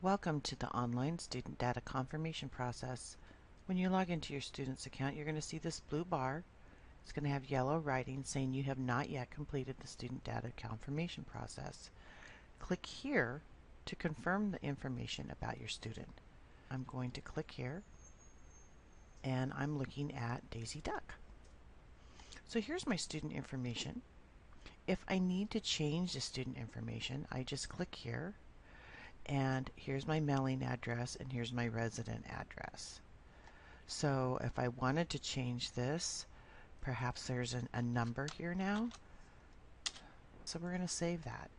Welcome to the online student data confirmation process. When you log into your student's account, you're going to see this blue bar. It's going to have yellow writing saying you have not yet completed the student data confirmation process. Click here to confirm the information about your student. I'm going to click here and I'm looking at Daisy Duck. So here's my student information. If I need to change the student information, I just click here. And here's my mailing address and here's my resident address. So if I wanted to change this, perhaps there's a number here now. So we're going to save that.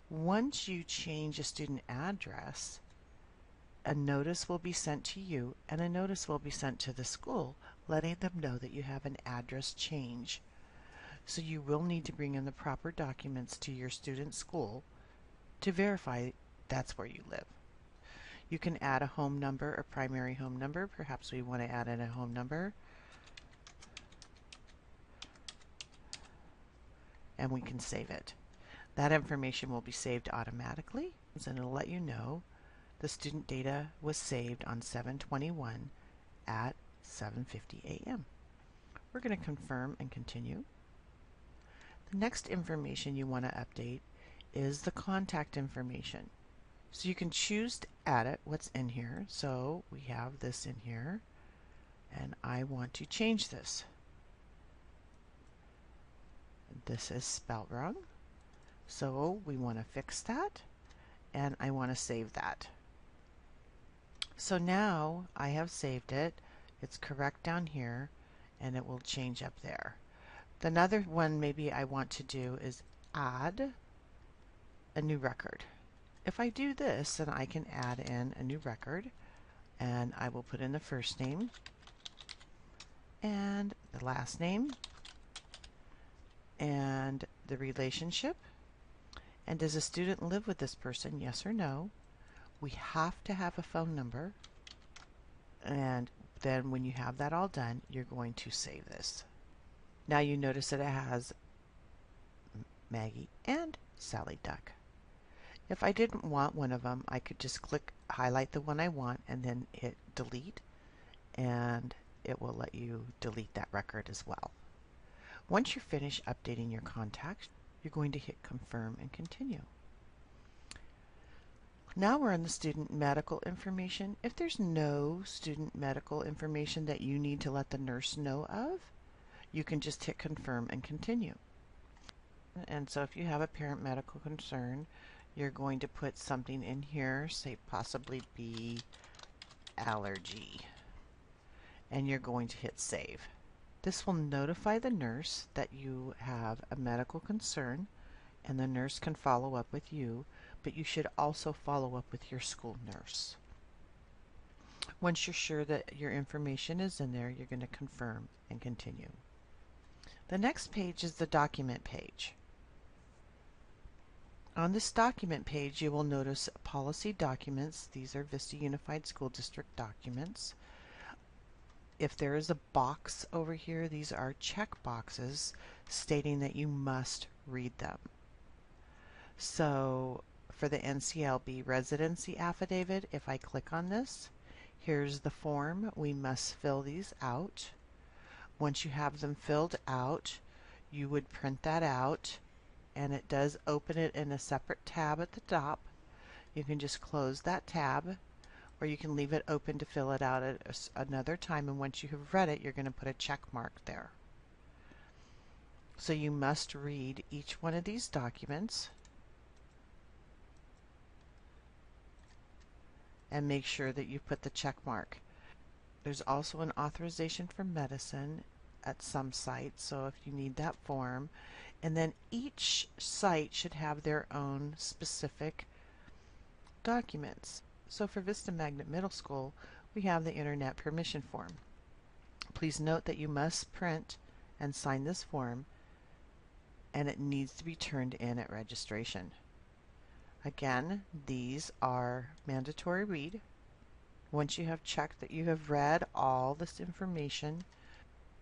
Once you change a student address, a notice will be sent to you and a notice will be sent to the school letting them know that you have an address change. So you will need to bring in the proper documents to your student's school to verify that's where you live. You can add a home number, a primary home number. Perhaps we want to add in a home number. And we can save it. That information will be saved automatically, and it'll let you know the student data was saved on 7/21 at 7:50 a.m. We're going to confirm and continue. The next information you want to update is the contact information. So you can choose to edit what's in here. So we have this in here, and I want to change this. This is spelled wrong. So we want to fix that, and I want to save that. So now I have saved it. It's correct down here, and it will change up there. Another one maybe I want to do is add a new record. If I do this, then I can add in a new record, and I will put in the first name and the last name and the relationship. And does a student live with this person, yes or no? We have to have a phone number, and then when you have that all done, you're going to save this. Now you notice that it has Maggie and Sally Duck. If I didn't want one of them, I could just highlight the one I want and then hit delete, and it will let you delete that record as well. Once you're finished updating your contacts, you're going to hit confirm and continue. Now we're in the student medical information. If there's no student medical information that you need to let the nurse know of, you can just hit confirm and continue. And so if you have a parent medical concern, you're going to put something in here, say possibly be allergy, and you're going to hit save. This will notify the nurse that you have a medical concern, and the nurse can follow up with you, but you should also follow up with your school nurse. Once you're sure that your information is in there, you're going to confirm and continue. The next page is the document page. On this document page, you will notice policy documents. These are Vista Unified School District documents. If there is a box over here, these are check boxes stating that you must read them. So for the NCLB residency affidavit, if I click on this, here's the form. We must fill these out. Once you have them filled out, you would print that out, and it does open it in a separate tab at the top. You can just close that tab, or you can leave it open to fill it out at another time, and once you have read it, you're going to put a check mark there. So you must read each one of these documents and make sure that you put the check mark. There's also an authorization for medicine at some sites, so if you need that form, and then each site should have their own specific documents. So for Vista Magnet Middle School, we have the Internet Permission Form. Please note that you must print and sign this form, and it needs to be turned in at registration. Again, these are mandatory read. Once you have checked that you have read all this information,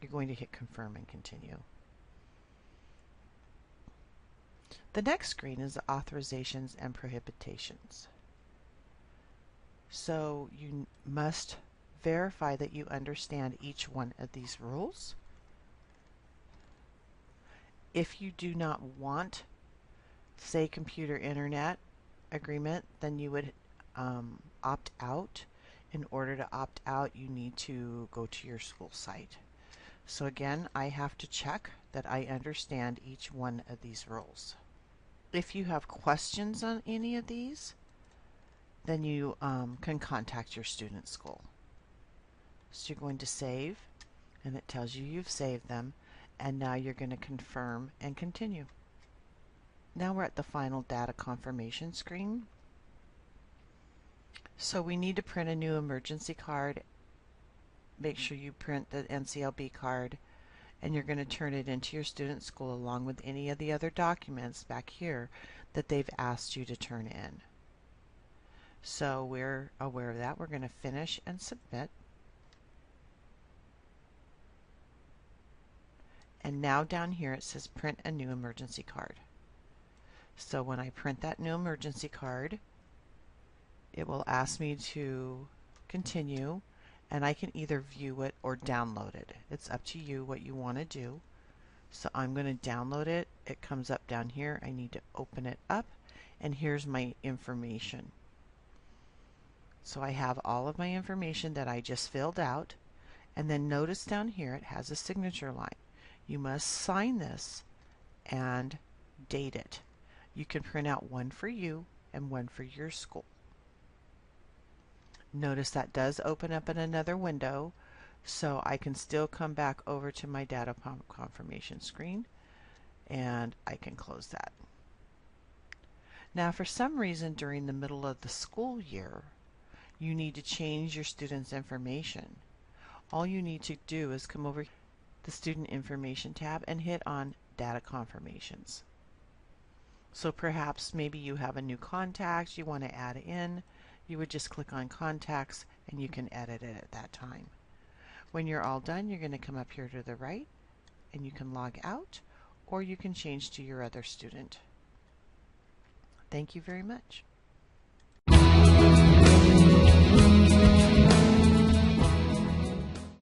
you're going to hit confirm and continue. The next screen is the authorizations and prohibitions. So you must verify that you understand each one of these rules. If you do not want, say, computer internet agreement, then you would opt out. In order to opt out, you need to go to your school site. So again, I have to check that I understand each one of these rules. If you have questions on any of these, then you can contact your student school. So you're going to save, and it tells you you've saved them, and now you're going to confirm and continue. Now we're at the final data confirmation screen. So we need to print a new emergency card. Make sure you print the NCLB card, and you're going to turn it into your student school along with any of the other documents back here that they've asked you to turn in. So we're aware of that. We're going to finish and submit. And now down here it says print a new emergency card. So when I print that new emergency card, it will ask me to continue, and I can either view it or download it. It's up to you what you want to do. So I'm going to download it. It comes up down here. I need to open it up, and here's my information. So I have all of my information that I just filled out, and then notice down here it has a signature line. You must sign this and date it. You can print out one for you and one for your school. Notice that does open up in another window, so I can still come back over to my data confirmation screen, and I can close that. Now, for some reason during the middle of the school year, you need to change your students' information. All you need to do is come over to the Student Information tab and hit on Data Confirmations. So perhaps maybe you have a new contact you want to add in. You would just click on Contacts and you can edit it at that time. When you're all done, you're going to come up here to the right and you can log out, or you can change to your other student. Thank you very much.